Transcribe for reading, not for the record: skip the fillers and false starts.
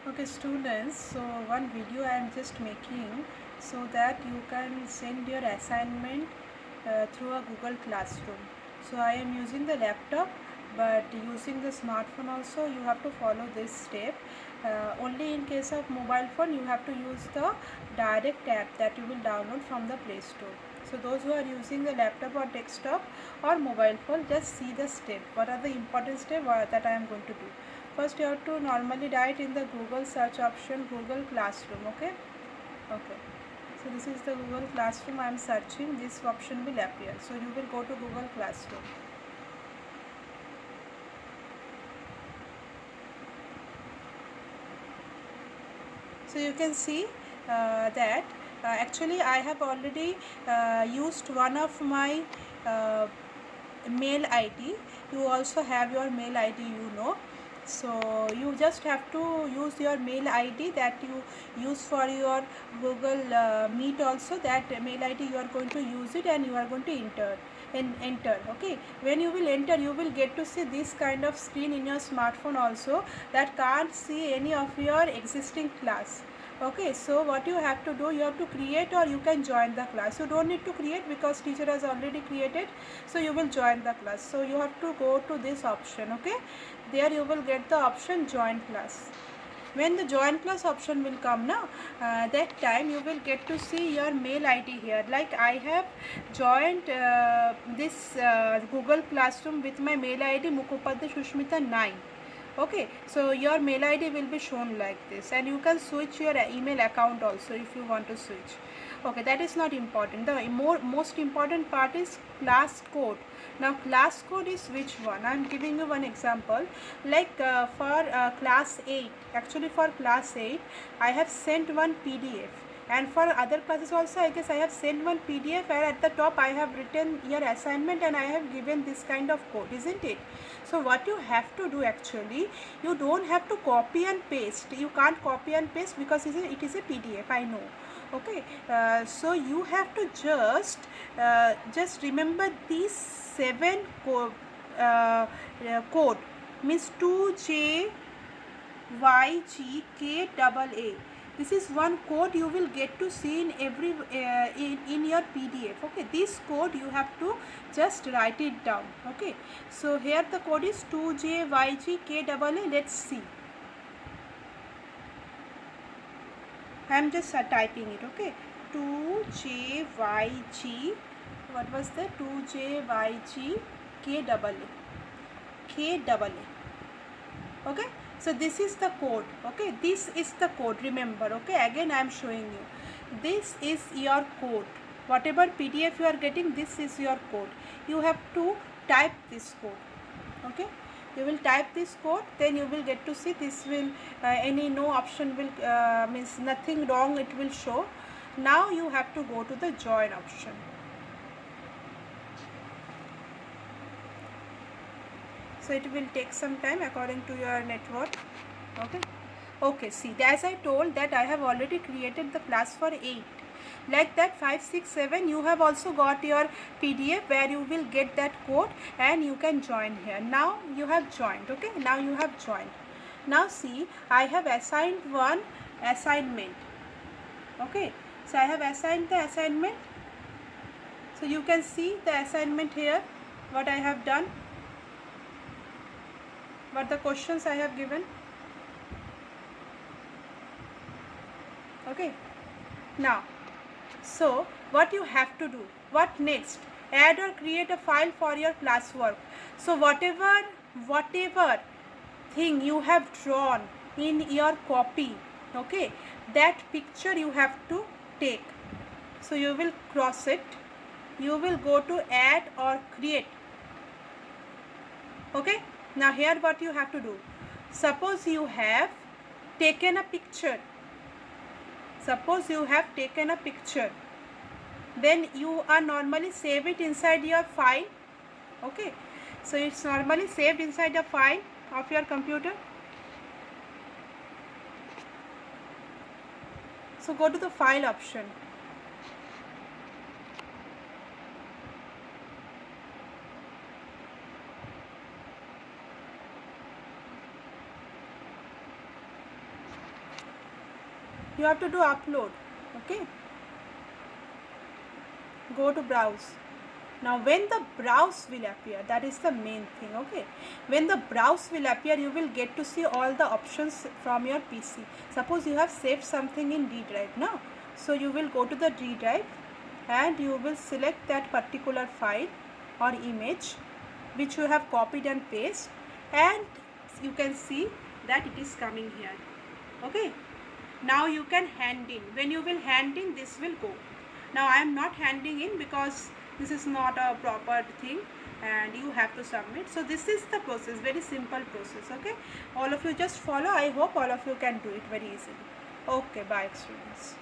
Okay students, so one video I am just making so that you can send your assignment through a Google Classroom. So I am using the laptop, but using the smartphone also you have to follow this step. Only in case of mobile phone you have to use the direct app that you will download from the Play Store. So those who are using the laptop or desktop or mobile phone, just see the step. What are the important steps that I am going to do? First you have to normally write in the Google search option Google Classroom. Okay, so this is the Google Classroom I am searching. This option will appear, so you will go to Google Classroom. So you can see that actually I have already used one of my mail ID. You also have your mail ID, so you just have to use your mail ID that you use for your Google Meet also. That mail ID you are going to use it and you are going to enter. Okay, when you will enter, you will get to see this kind of screen in your smartphone also, that can't see any of your existing class. Okay, so what you have to do, you have to create or you can join the class. You don't need to create because teacher has already created, so you will join the class. So you have to go to this option. Okay, there you will get the option join class. When the join class option will come now, that time you will get to see your mail ID here. Like I have joined this Google Classroom with my mail ID Mukhopadhyay Shushmita 9. Okay, so your mail ID will be shown like this, and you can switch your email account also if you want to switch. Okay, that is not important. The most important part is class code. Now class code is which one? I am giving you one example. Like for class 8, actually for class 8 I have sent one PDF, and for other classes also I guess I have sent one PDF, and at the top I have written your assignment and I have given this kind of code, isn't it? So what you have to do, actually you don't have to copy and paste. You can't copy and paste because it is a PDF, I know. Okay, so you have to just remember these 7 code, means 2JYGKAA. This is one code you will get to see in every in your PDF. Okay, this code you have to just write it down. Okay, so here the code is 2JYGKAA. Let's see. I am just typing it. Okay, 2JYG, what was the 2JYGKAA. Okay, so this is the code. Okay, this is the code, remember. Okay, again I am showing you, this is your code. Whatever PDF you are getting, this is your code. You have to type this code. Okay, you will type this code, then you will get to see this will no option will means nothing wrong, it will show. Now you have to go to the join option. So it will take some time according to your network. Okay, see, as I told that I have already created the class for 8. Like that 5, 6, 7 you have also got your PDF where you will get that code and you can join here. Now you have joined. Okay, now you have joined. Now see, I have assigned one assignment. Okay, so I have assigned the assignment. So you can see the assignment here, what I have done, what the questions I have given. Okay, now so what you have to do, what next? Add or create a file for your classwork. So whatever thing you have drawn in your copy, okay, that picture you have to take. So you will cross it, you will go to add or create. Okay, now here what you have to do, suppose you have taken a picture, then you are normally save it inside your file. Okay, so it's normally saved inside the file of your computer. So go to the file option. you have to do upload. Okay, go to browse. Now when the browse will appear, that is the main thing. Okay, when the browse will appear, you will get to see all the options from your PC. Suppose you have saved something in D drive now, so you will go to the D drive and you will select that particular file or image which you have copied and pasted, and you can see that it is coming here. Okay, now you can hand in. When you will hand in, this will go. Now I am not handing in because this is not a proper thing and you have to submit. So this is the process, very simple process. Okay, all of you just follow. I hope all of you can do it very easily. Okay, bye students.